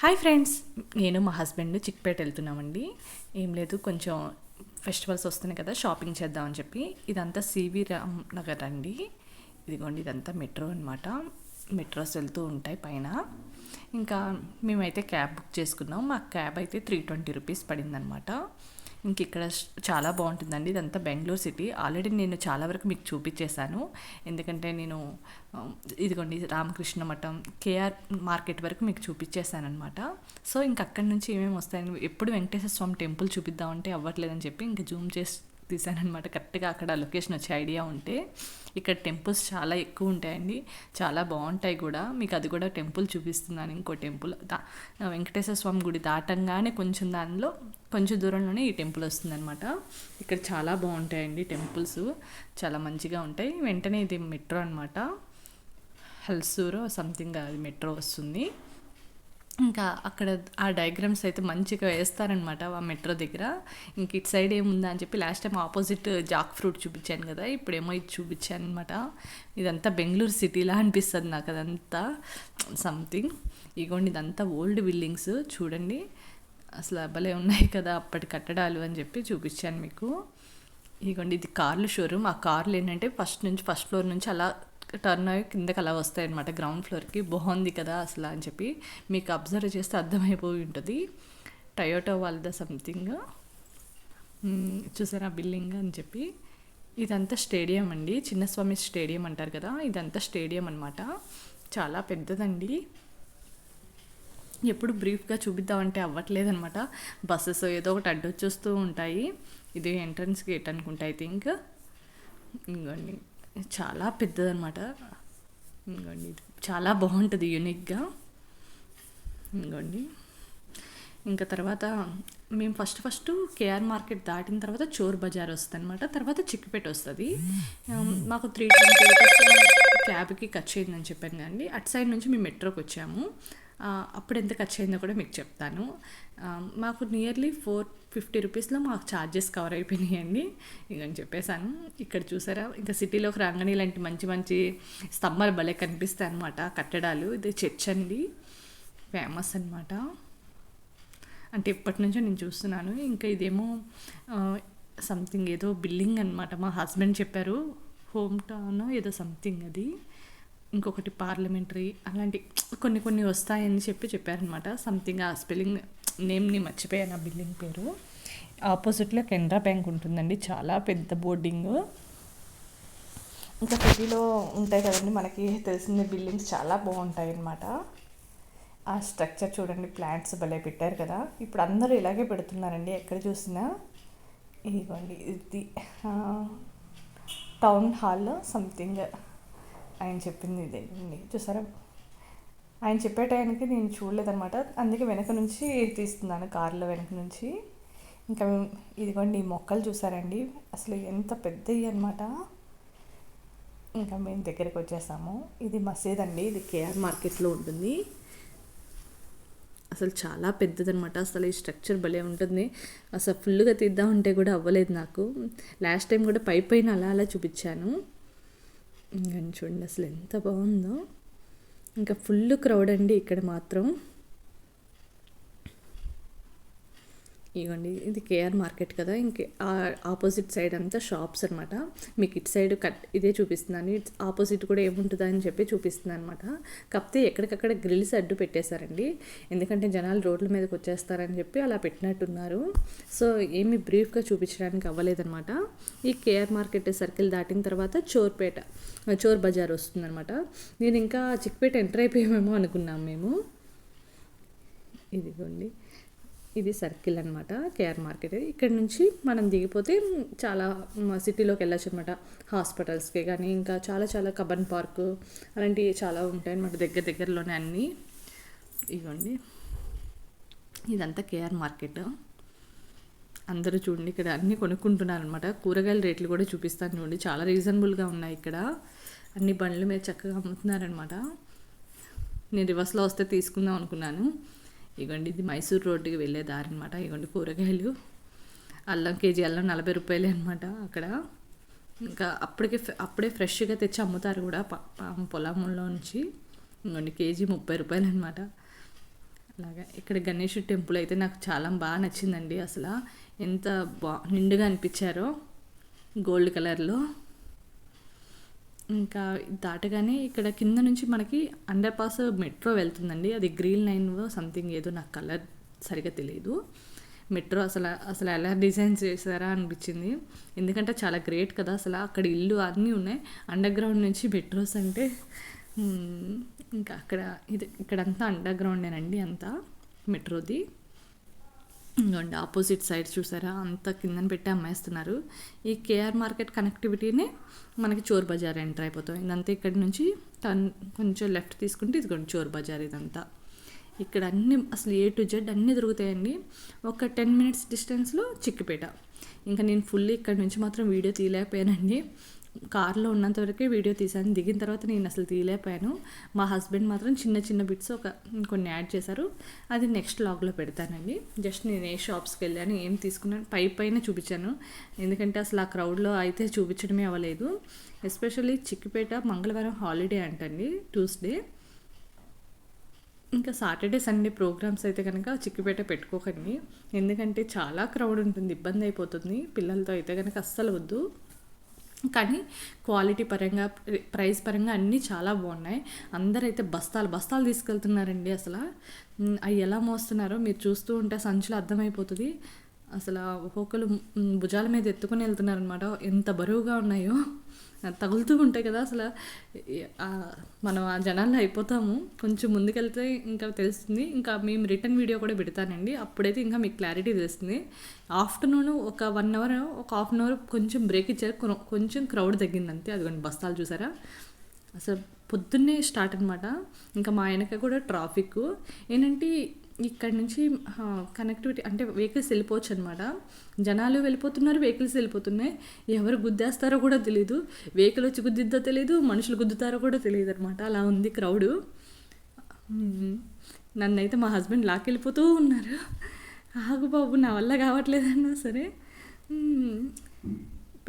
Hi friends, నేను మా husband Chickpet వెళ్తున్నామండి. ఏం లేదు, కొంచెం ఫెస్టివల్స్ వస్తున్నాయి కదా, షాపింగ్ చేద్దామని చెప్పి. ఇదంతా సివి రామ్ నగర్ అండి. ఇదిగోండి, ఇదంతా మెట్రో అనమాట. మెట్రోస్ వెళ్తూ ఉంటాయి పైన. ఇంకా మేమైతే క్యాబ్ బుక్ చేసుకున్నాం. మా క్యాబ్ అయితే 320 రూపీస్ పడిందనమాట. ఇంక ఇక్కడ చాలా బాగుంటుందండి. ఇదంతా బెంగళూరు సిటీ. ఆల్రెడీ నేను చాలా వరకు మీకు చూపించేశాను. ఎందుకంటే నేను ఇదిగోండి రామకృష్ణ మఠం, కేఆర్ మార్కెట్ వరకు మీకు చూపించేశాను అనమాట. సో ఇంక అక్కడి నుంచి ఏమేమి వస్తాయని, ఎప్పుడు వెంకటేశ్వర స్వామి టెంపుల్ చూపిద్దామంటే అవ్వట్లేదని చెప్పి ఇంక జూమ్ చేసి తీసానమాట. కరెక్ట్గా అక్కడ లొకేషన్ వచ్చే ఐడియా ఉంటే. ఇక్కడ టెంపుల్స్ చాలా ఎక్కువ ఉంటాయండి, చాలా బాగుంటాయి కూడా. మీకు అది కూడా టెంపుల్ చూపిస్తున్నాను. ఇంకో టెంపుల్ వెంకటేశ్వర స్వామి గుడి దాటంగానే కొంచెం దూరంలోనే ఈ టెంపుల్ వస్తుందన్నమాట. ఇక్కడ చాలా బాగుంటాయండి టెంపుల్స్, చాలా మంచిగా ఉంటాయి. వెంటనే ఇది మెట్రో అనమాట. హల్సూరు సంథింగ్ అది మెట్రో వస్తుంది. ఇంకా అక్కడ ఆ డయాగ్రామ్స్ అయితే మంచిగా వేస్తారనమాట ఆ మెట్రో దగ్గర. ఇంక ఇటు సైడ్ ఏముందా అని చెప్పి last time opposite Jack fruit చూపించాను కదా, ఇప్పుడేమో ఇది చూపించాను అనమాట. ఇదంతా బెంగళూరు సిటీలా అనిపిస్తుంది నాకు అదంతా సంథింగ్. ఇగోండి, ఇదంతా ఓల్డ్ బిల్డింగ్స్ చూడండి, అసలు భలే ఉన్నాయి కదా అప్పటి కట్టడాలు అని చెప్పి చూపించాను మీకు. ఇగోండి, ఇది కార్ల షోరూమ్. ఆ కార్లు ఏంటంటే ఫస్ట్ ఫ్లోర్ నుంచి అలా టర్న్ అయ్యి కిందకి అలా వస్తాయన్నమాట గ్రౌండ్ ఫ్లోర్కి. బాగుంది కదా అసలు అని చెప్పి మీకు అబ్జర్వ్ చేస్తే అర్థమైపోయి ఉంటుంది. టయోటో వాళ్ళదా సంథింగ్. చూసారా బిల్డింగ్ అని చెప్పి. ఇదంతా స్టేడియం అండి, చిన్నస్వామి స్టేడియం అంటారు కదా, ఇదంతా స్టేడియం అనమాట. చాలా పెద్దదండి. ఎప్పుడు బ్రీఫ్గా చూపిద్దామంటే అవ్వట్లేదనమాట. బస్సెస్ ఏదో ఒకటి అడ్డొచ్చేస్తూ ఉంటాయి. ఇది ఎంట్రన్స్ గేట్ అనుకుంటా ఐ థింక్. ఇంకోండి, చాలా పెద్దదనమాట. ఇంకోండి, ఇది చాలా బాగుంటుంది యూనిక్గా. ఇంకోండి, ఇంకా తర్వాత మేము ఫస్ట్ కేఆర్ మార్కెట్ దాటిన తర్వాత చోర్ బజార్ వస్తుంది అనమాట. తర్వాత చిక్కిపేట వస్తుంది. మాకు 320 రూపీస్ క్యాబ్కి ఖర్చు అయిందని చెప్పాను కదండి. అటు సైడ్ నుంచి మేము మెట్రోకి వచ్చాము. అప్పుడు ఎంత ఖర్చు అయిందో కూడా మీకు చెప్తాను. మాకు నియర్లీ 450 రూపీస్లో మాకు ఛార్జెస్ కవర్ అయిపోయినాయండి. ఇదని చెప్పేశాను. ఇక్కడ చూసారా, ఇంకా సిటీలోకి రాగానే ఇలాంటి మంచి మంచి స్తంభాలు భలే కనిపిస్తాయి అనమాట, కట్టడాలు. ఇది చర్చ్ అండి, ఫేమస్ అనమాట. అంటే ఇప్పటి నుంచో నేను చూస్తున్నాను. ఇంకా ఇదేమో సంథింగ్ ఏదో బిల్డింగ్ అనమాట. మా హస్బెండ్ చెప్పారు, హోమ్ టౌన్ ఏదో సంథింగ్ అది. ఇంకొకటి పార్లమెంటరీ, అలాంటి కొన్ని వస్తాయని చెప్పారనమాట. సంథింగ్ ఆ స్పెల్లింగ్ నేమ్ని మర్చిపోయాను, ఆ బిల్డింగ్ పేరు. ఆపోజిట్లో కెనరా బ్యాంక్ ఉంటుందండి, చాలా పెద్ద బోర్డింగ్. ఇంకా సిటీలో ఉంటాయి కదండి మనకి తెలిసిన బిల్డింగ్స్, చాలా బాగుంటాయి అన్నమాట. ఆ స్ట్రక్చర్ చూడండి, ప్లాంట్స్ భలే పెట్టారు కదా. ఇప్పుడు అందరూ ఇలాగే పెడుతున్నారండి ఎక్కడ చూసినా. ఇదిగోండి, ఇది టౌన్ హాల్ సంథింగ్ ఆయన చెప్పింది ఇదే అండి. చూసారా, ఆయన చెప్పే టైంకి నేను చూడలేదన్నమాట, అందుకే వెనక నుంచి తీస్తున్నాను, కార్లో వెనక నుంచి. ఇంకా ఇదిగోండి, ఈ మొక్కలు చూసారండి, అసలు ఎంత పెద్దవి అనమాట. ఇంకా మేము దగ్గరికి వచ్చేసాము. ఇది మసీద్ అండి, ఇది కేఆర్ మార్కెట్లో ఉంటుంది. అసలు చాలా పెద్దదనమాట. అసలు ఈ స్ట్రక్చర్ భలే ఉంటుంది. అసలు ఫుల్గా తీద్దామంటే కూడా అవ్వలేదు నాకు. లాస్ట్ టైం కూడా పైన అలా చూపించాను. ఇంకా చూడండి అసలు ఎంత బాగుందో. ఇంకా ఫుల్ క్రౌడ్ అండి ఇక్కడ మాత్రం. ఇవ్వండి, ఇది కేఆర్ మార్కెట్ కదా, ఇంక ఆపోజిట్ సైడ్ అంతా షాప్స్ అనమాట. మీకు ఇటు సైడ్ ఇదే చూపిస్తున్నాను, ఇట్స్ ఆపోజిట్ కూడా ఏముంటుందా అని చెప్పి చూపిస్తున్నాను అనమాట. కాకపోతే ఎక్కడికక్కడ గ్రిల్స్ అడ్డు పెట్టేశారండి, ఎందుకంటే జనాలు రోడ్ల మీదకి వచ్చేస్తారని చెప్పి అలా పెట్టినట్టున్నారు. సో ఏమి బ్రీఫ్గా చూపించడానికి అవ్వలేదన్నమాట. ఈ కేఆర్ మార్కెట్ సర్కిల్ దాటిన తర్వాత చోర్ బజార్ వస్తుందన్నమాట. నేను ఇంకా చిక్పేట ఎంటర్ అయిపోయామేమో అనుకున్నాం మేము. ఇదిగోండి, ఇది సర్కిల్ అనమాట, కేఆర్ మార్కెట్. ఇక్కడ నుంచి మనం దిగిపోతే చాలా సిటీలోకి వెళ్ళచ్చు అనమాట. హాస్పిటల్స్కి కానీ ఇంకా చాలా కబన్ పార్క్ అలాంటివి చాలా ఉంటాయి అనమాట దగ్గరలోనే అన్నీ. ఇవ్వండి, ఇదంతా కేఆర్ మార్కెట్. అందరూ చూడండి, ఇక్కడ అన్నీ కొనుక్కుంటున్నారు అనమాట. కూరగాయల రేట్లు కూడా చూపిస్తాను చూడండి, చాలా రీజనబుల్గా ఉన్నాయి ఇక్కడ. అన్ని బండ్ల మీద చక్కగా అమ్ముతున్నారనమాట. నేను రివర్స్లో వస్తే తీసుకుందాం అనుకున్నాను. ఇవ్వండి, ఇది మైసూర్ రోడ్డుకి వెళ్ళే దారి అనమాట. ఇవ్వండి కూరగాయలు, అల్లం కేజీ అల్లం 40 రూపాయలే అనమాట అక్కడ. ఇంకా అప్పుడే ఫ్రెష్గా తెచ్చి అమ్ముతారు కూడా పొలంలో నుంచి. ఇంకోండి కేజీ 30 రూపాయలు అనమాట. అలాగా ఇక్కడ గణేష్ టెంపుల్ అయితే నాకు చాలా బాగా నచ్చిందండి. అసలు ఎంత నిండుగా అనిపించారో గోల్డ్ కలర్లో. ఇంకా దాటగానే ఇక్కడ కింద నుంచి మనకి అండర్ పాస్ మెట్రో వెళ్తుందండి. అది గ్రీన్ లైన్ సంథింగ్ ఏదో నాకు కలర్ సరిగ్గా తెలియదు. మెట్రో అసలు ఎలా డిజైన్ చేశారా అనిపించింది. ఎందుకంటే చాలా గ్రేట్ కదా, అసలు అక్కడ ఇల్లు అన్నీ ఉన్నాయి. అండర్ గ్రౌండ్ నుంచి మెట్రోస్ అంటే ఇంకా ఇక్కడంతా అండర్ గ్రౌండేనండి అంతా మెట్రోది. ఇంకోండి ఆపోజిట్ సైడ్ చూసారా, అంతా కిందన పెట్టి అమ్మేస్తున్నారు. ఈ కేఆర్ మార్కెట్ కనెక్టివిటీనే మనకి చోర్ బజార్ ఎంటర్ అయిపోతాం. ఇదంతా ఇక్కడి నుంచి కొంచెం లెఫ్ట్ తీసుకుంటే ఇదిగోండి చోర్ బజార్. ఇదంతా ఇక్కడ అన్ని అసలు A to Z అన్నీ దొరుకుతాయండి. ఒక 10 minutes డిస్టెన్స్లో చిక్కిపేట. ఇంకా నేను ఫుల్లీ ఇక్కడ నుంచి మాత్రం వీడియో తీయలేకపోయానండి. కార్లో ఉన్నంత వరకే వీడియో తీశాను. దిగిన తర్వాత నేను అసలు తీయలేకపోయాను. మా హస్బెండ్ మాత్రం చిన్న చిన్న బిట్స్ కొన్ని యాడ్ చేశారు. అది నెక్స్ట్ వ్లాగ్లో పెడతానండి. జస్ట్ నేను ఏ షాప్స్కి వెళ్ళాను, ఏం తీసుకున్నాను పైన చూపించాను. ఎందుకంటే అసలు ఆ క్రౌడ్లో అయితే చూపించడమే అవ్వలేదు. ఎస్పెషల్లీ చిక్కిపేట మంగళవారం హాలిడే అంటండి, ట్యూస్డే. ఇంకా సాటర్డే సండే ప్రోగ్రామ్స్ అయితే కనుక చిక్కిపేట పెట్టుకోకండి. ఎందుకంటే చాలా క్రౌడ్ ఉంటుంది, ఇబ్బంది అయిపోతుంది. పిల్లలతో అయితే కనుక అస్సలు వద్దు. కానీ క్వాలిటీ పరంగా ప్రైస్ పరంగా అన్నీ చాలా బాగున్నాయి. అందరైతే బస్తాలు తీసుకెళ్తున్నారండి. అసలు అవి ఎలా మోస్తున్నారో మీరు చూస్తూ ఉంటే సంచులు అర్థమైపోతుంది. అసలు ఒక్కొక్కరు భుజాల మీద ఎత్తుకొని వెళ్తున్నారనమాట. ఎంత బరువుగా ఉన్నాయో తగులుతూ ఉంటాయి కదా. అసలు మనం ఆ జనాల్లో అయిపోతాము. కొంచెం ముందుకెళ్తే ఇంకా తెలుస్తుంది. ఇంకా మేము రిటర్న్ వీడియో కూడా పెడతానండి, అప్పుడైతే ఇంకా మీకు క్లారిటీ తెలుస్తుంది. ఆఫ్టర్నూన్ ఒక 1 hour ఒక హాఫ్ అన్ అవర్ కొంచెం బ్రేక్ ఇచ్చారు, కొంచెం క్రౌడ్ తగ్గింది అంతే. అదిగోండి బస్తాలు చూసారా, అసలు పొద్దున్నే స్టార్ట్ అనమాట. ఇంకా మా ఆయనక కూడా ట్రాఫిక్ ఏంటంటే ఇక్కడ నుంచి కనెక్టివిటీ అంటే వెహికల్స్ వెళ్ళిపోవచ్చు అనమాట. జనాలు వెళ్ళిపోతున్నారు, వెహికల్స్ వెళ్ళిపోతున్నాయి. ఎవరు గుద్దేస్తారో కూడా తెలియదు. వెహికల్ వచ్చి గుద్దిద్దో తెలియదు, మనుషులు గుద్దుతారో కూడా తెలియదు అనమాట. అలా ఉంది క్రౌడు. నన్నైతే మా హస్బెండ్ లాక్కెళ్ళిపోతూ ఉన్నారు. ఆగు బాబు, నా వల్ల కావట్లేదన్నా సరే.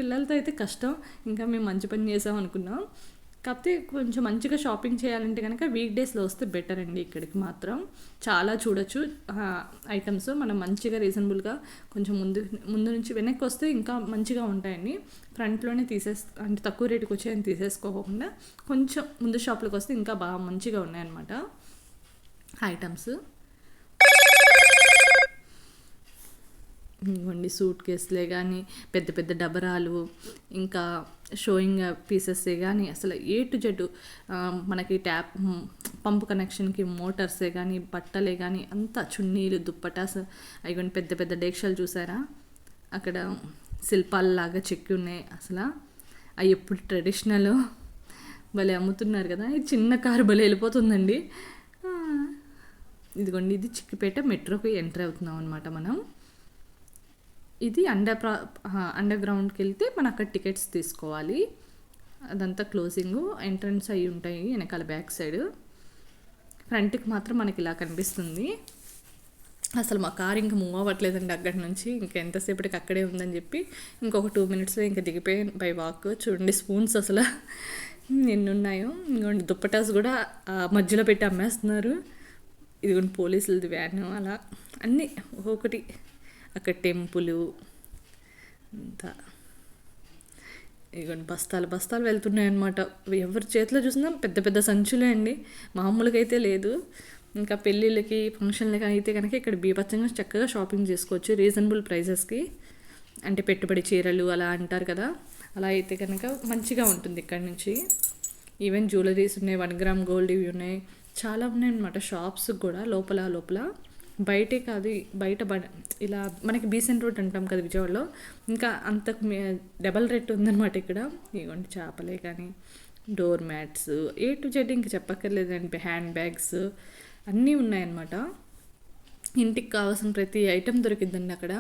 పిల్లలతో అయితే కష్టం. ఇంకా మేము మంచి పని చేసాం అనుకున్నాం. కాకపోతే కొంచెం మంచిగా షాపింగ్ చేయాలంటే కనుక వీక్ డేస్లో వస్తే బెటర్ అండి. ఇక్కడికి మాత్రం చాలా చూడొచ్చు ఐటమ్స్. మనం మంచిగా రీజనబుల్గా కొంచెం ముందు నుంచి వెనక్కి వస్తే ఇంకా మంచిగా ఉంటాయండి. ఫ్రంట్లోనే అంటే తక్కువ రేటుకి వచ్చాయని తీసేసుకోకుండా కొంచెం ముందు షాప్లోకి వస్తే ఇంకా బాగా మంచిగా ఉన్నాయన్నమాట ఐటమ్స్. ఇవ్వండి సూట్ కేసులే కానీ, పెద్ద పెద్ద డబరాలు, ఇంకా షోయింగ్ పీసెస్సే కానీ, అసలు A to Z మనకి పంపు కనెక్షన్కి మోటార్సే కానీ, బట్టలే కానీ, అంతా చున్నీలు, దుప్పటాస్, అవి పెద్ద పెద్ద డేక్షాలు చూసారా, అక్కడ శిల్పాలలాగా చెక్కి ఉన్నాయి. అసలు అవి ఎప్పుడు ట్రెడిషనల్ భలే అమ్ముతున్నారు కదా. ఈ చిన్న కారు భలే వెళ్ళిపోతుందండి. ఇదిగోండి, ఇది చిక్కిపేట మెట్రోకి ఎంటర్ అవుతున్నాం అనమాట మనం. ఇది అండర్ గ్రౌండ్కి వెళ్తే మనం అక్కడ టికెట్స్ తీసుకోవాలి. అదంతా క్లోజింగ్, ఎంట్రన్స్ అయ్యి ఉంటాయి వెనకాల బ్యాక్ సైడ్. ఫ్రంట్కి మాత్రం మనకి ఇలా కనిపిస్తుంది. అసలు మా కార్ ఇంకా మూవ్ అవ్వట్లేదండి అక్కడి నుంచి. ఇంకా ఎంతసేపటికి అక్కడే ఉందని చెప్పి ఇంకొక 2 minutesలో ఇంకా దిగిపోయాను బై వాక్. చూడండి స్పూన్స్ అసలు ఎన్ని ఉన్నాయో. ఇంకోండి దుప్పటాస్ కూడా మధ్యలో పెట్టి అమ్మేస్తున్నారు. ఇదిగోండి పోలీసులది వ్యాన్, అలా అన్నీ ఒక్కొక్కటి. అక్కడ టెంపుల్ అంతా ఇదిగోండి బస్తాలు వెళ్తున్నాయి అనమాట. ఎవరి చేతిలో చూసినా పెద్ద పెద్ద సంచులే అండి, మామూలుగా అయితే లేదు. ఇంకా పెళ్ళిళ్ళకి ఫంక్షన్లకి అయితే కనుక ఇక్కడ బీభత్సంగా చక్కగా షాపింగ్ చేసుకోవచ్చు రీజనబుల్ ప్రైజెస్కి. అంటే పెట్టుబడి చీరలు అలా అంటారు కదా, అలా అయితే కనుక మంచిగా ఉంటుంది ఇక్కడ నుంచి. ఈవెన్ జ్యువెలరీస్ ఉన్నాయి, 1 gram గోల్డ్ ఇవి ఉన్నాయి, చాలా ఉన్నాయి అనమాట షాప్స్ కూడా. లోపల బయటే కాదు, బయట ఇలా మనకి బీసెంట్ రోడ్ అంటాం కదా విజయవాడలో, ఇంకా అంతకు డబల్ రేట్ ఉందన్నమాట ఇక్కడ. ఇవ్వండి చేపలే కానీ, door mats, A to Z ఇంక చెప్పక్కర్లేదండి. హ్యాండ్ బ్యాగ్స్ అన్నీ ఉన్నాయన్నమాట. ఇంటికి కావాల్సిన ప్రతి ఐటెం దొరికిద్దండి అక్కడ.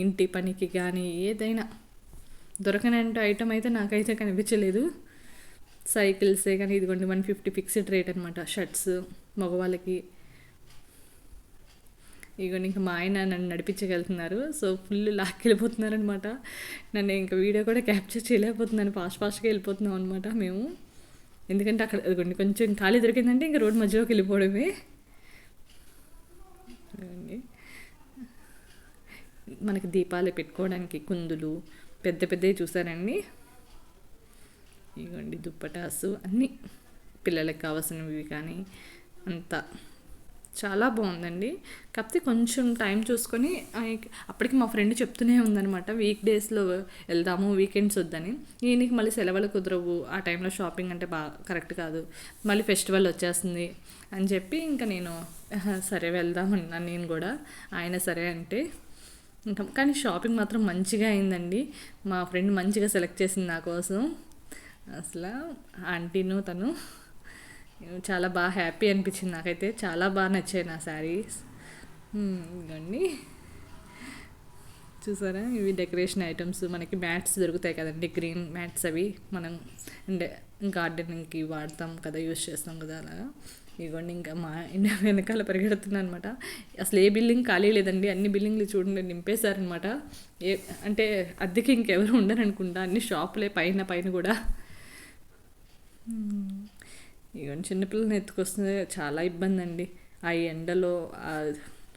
ఇంటి పనికి కానీ ఏదైనా దొరకనంటే ఐటెం అయితే నాకైతే కనిపించలేదు. సైకిల్సే కానీ, ఇదిగోండి 150 ఫిక్స్డ్ రేట్ అనమాట. షర్ట్స్ మగవాళ్ళకి. ఇదిగోండి ఇంకా మా ఆయన నన్ను నడిపించగలుగుతున్నారు. సో ఫుల్ లాక్కెళ్ళిపోతున్నారు అనమాట. నన్ను ఇంకా వీడియో కూడా క్యాప్చర్ చేయలేకపోతున్నాను, ఫాస్ట్గా వెళ్ళిపోతున్నాం అనమాట మేము. ఎందుకంటే అక్కడ ఇదిగోండి కొంచెం ఖాళీ దొరికిందంటే ఇంకా రోడ్ మధ్యలోకి వెళ్ళిపోవడమే. మనకి దీపాలు పెట్టుకోవడానికి కుందులు పెద్ద పెద్దవి చూసారండి. ఇవ్వండి దుప్పటాసు అన్నీ పిల్లలకి కావాల్సినవి కానీ అంతా చాలా బాగుందండి. కాకపోతే కొంచెం టైం చూసుకొని అప్పటికి మా ఫ్రెండ్ చెప్తూనే ఉందనమాట, వీక్ డేస్లో వెళ్దాము, వీకెండ్స్ వద్దని. ఈయనకి మళ్ళీ సెలవులు కుదరవు, ఆ టైంలో షాపింగ్ అంటే బాగా కరెక్ట్ కాదు, మళ్ళీ ఫెస్టివల్ వచ్చేస్తుంది అని చెప్పి ఇంకా నేను సరే వెళ్దాం అన్నాను నేను కూడా. ఆయన సరే అంటే ఇంకా కానీ షాపింగ్ మాత్రం మంచిగా అయిందండి. మా ఫ్రెండ్ మంచిగా సెలెక్ట్ చేసింది నా కోసం. అసలు ఆంటీను తను చాలా బాగా హ్యాపీ అనిపించింది నాకైతే. చాలా బాగా నచ్చాయి నా శారీస్. ఇవ్వండి చూసారా, ఇవి డెకరేషన్ ఐటమ్స్. మనకి మ్యాట్స్ దొరుకుతాయి కదండి, గ్రీన్ మ్యాట్స్. అవి మనం అంటే గార్డెనింగ్కి వాడతాం కదా, యూస్ చేస్తాం కదా, అలాగా. ఇవ్వండి ఇంకా మా ఇండియా వెనకాల పరిగెడుతున్నాను అనమాట. అసలు ఏ బిల్డింగ్ ఖాళీ లేదండి, అన్ని బిల్డింగ్లు చూడండి నింపేశారనమాట. అంటే అద్దెకి ఇంకెవరు ఉండరు అనుకుంటా, అన్ని షాపులే పైన పైన కూడా. ఇవన్నీ చిన్నపిల్లల్ని ఎత్తుకొస్తుంది, చాలా ఇబ్బంది అండి. ఆ ఎండలో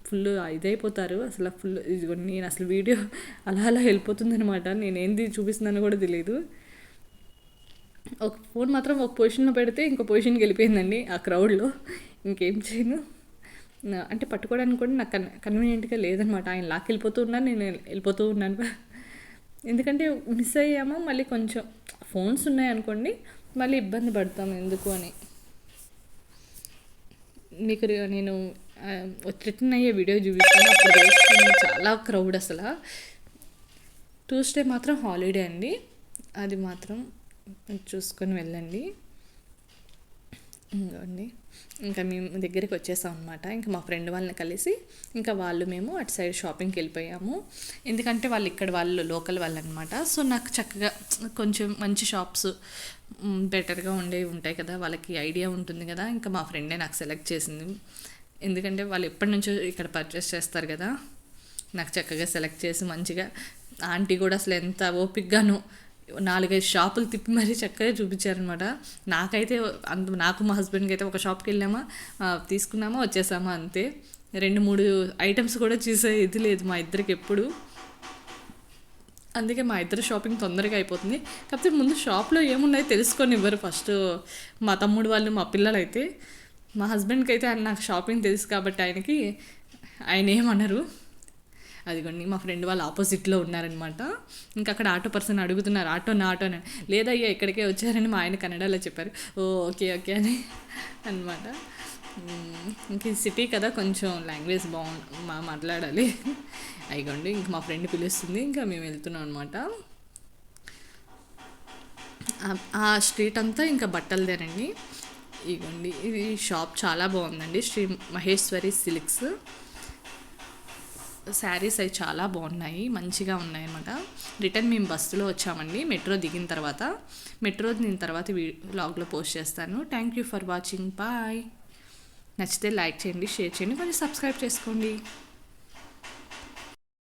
ఫుల్ ఇదైపోతారు అసలు. ఫుల్ ఇదిగోండి నేను అసలు వీడియో అలా అలా వెళ్ళిపోతుంది అనమాట. నేనేంది చూపిస్తున్నానో కూడా తెలియదు. ఒక ఫోన్ మాత్రం ఒక పొజిషన్లో పెడితే ఇంకో పొజిషన్కి వెళ్ళిపోయిందండి ఆ క్రౌడ్లో. ఇంకేం చేయను, అంటే పట్టుకోవడానికి కూడా నాకు కన్వీనియంట్గా లేదనమాట. ఆయన లాక్ వెళ్ళిపోతూ ఉన్నాను, నేను వెళ్ళిపోతూ ఉన్నాను. ఎందుకంటే మిస్ అయ్యామో మళ్ళీ కొంచెం ఫోన్స్ ఉన్నాయనుకోండి మళ్ళీ ఇబ్బంది పడతాం ఎందుకు అని. మీకు నేను రిటర్న్ అయ్యే వీడియో చూపిస్తాను, అప్పుడు చాలా క్రౌడ్ అసలు. ట్యూస్డే మాత్రం హాలిడే అండి, అది మాత్రం చూసుకొని వెళ్ళండి. ఇంకోండి ఇంకా మేము దగ్గరికి వచ్చేసాం అనమాట. ఇంకా మా ఫ్రెండ్ వాళ్ళని కలిసి ఇంకా మేము అటు సైడ్ షాపింగ్కి వెళ్ళిపోయాము. ఎందుకంటే వాళ్ళు లోకల్ వాళ్ళు అనమాట. సో నాకు చక్కగా కొంచెం మంచి షాప్స్ బెటర్గా ఉండేవి ఉంటాయి కదా, వాళ్ళకి ఐడియా ఉంటుంది కదా. ఇంకా మా ఫ్రెండే నాకు సెలెక్ట్ చేసింది, ఎందుకంటే వాళ్ళు ఎప్పటి నుంచో ఇక్కడ పర్చేస్ చేస్తారు కదా. నాకు చక్కగా సెలెక్ట్ చేసి మంచిగా, ఆంటీ కూడా అసలు ఎంత ఓపికగానో 4-5 షాపులు తిప్పి మరీ చక్కగా చూపించారనమాట. నాకైతే నాకు మా హస్బెండ్కి అయితే ఒక షాప్కి వెళ్ళామా, తీసుకున్నామా, వచ్చేసామా అంతే. 2-3 ఐటమ్స్ కూడా చూసే ఇది లేదు మా ఇద్దరికి ఎప్పుడు. అందుకే మా ఇద్దరు షాపింగ్ తొందరగా అయిపోతుంది. కాకపోతే ముందు షాప్లో ఏమున్నాయో తెలుసుకొని ఇవ్వరు ఫస్ట్ మా తమ్ముడు వాళ్ళు, మా పిల్లలు అయితే. మా హస్బెండ్కి అయితే నాకు షాపింగ్ తెలుసు కాబట్టి ఆయన ఏమన్నారు. అదిగోండి మా ఫ్రెండ్ వాళ్ళు ఆపోజిట్లో ఉన్నారనమాట. ఇంకా అక్కడ ఆటో పర్సన్ అడుగుతున్నారు, ఆటోనా అని. లేదయ్యా ఇక్కడికే వచ్చారని మా ఆయన కన్నడలో చెప్పారు. ఓకే ఓకే అని అనమాట. ఇంక సిటీ కదా, కొంచెం లాంగ్వేజ్ మాట్లాడాలి. అయిగోండి ఇంక మా ఫ్రెండ్ పిలుస్తుంది, ఇంకా మేము వెళ్తున్నాం అనమాట. ఆ స్ట్రీట్ అంతా ఇంకా బట్టలదేనండి. ఇగోండి ఇది షాప్ చాలా బాగుందండి, శ్రీ మహేశ్వరి సిల్క్స్. శారీస్ అవి చాలా బాగున్నాయి, మంచిగా ఉన్నాయి అన్నమాట. రిటర్న్ మేము బస్సులో వచ్చామండి, మెట్రో దిగిన తర్వాత. మెట్రో దిగిన తర్వాత వ్లాగ్లో పోస్ట్ చేస్తాను. Thank you for watching, bye. నచ్చితే లైక్ చేయండి, షేర్ చేయండి, కొంచెం సబ్స్క్రైబ్ చేసుకోండి.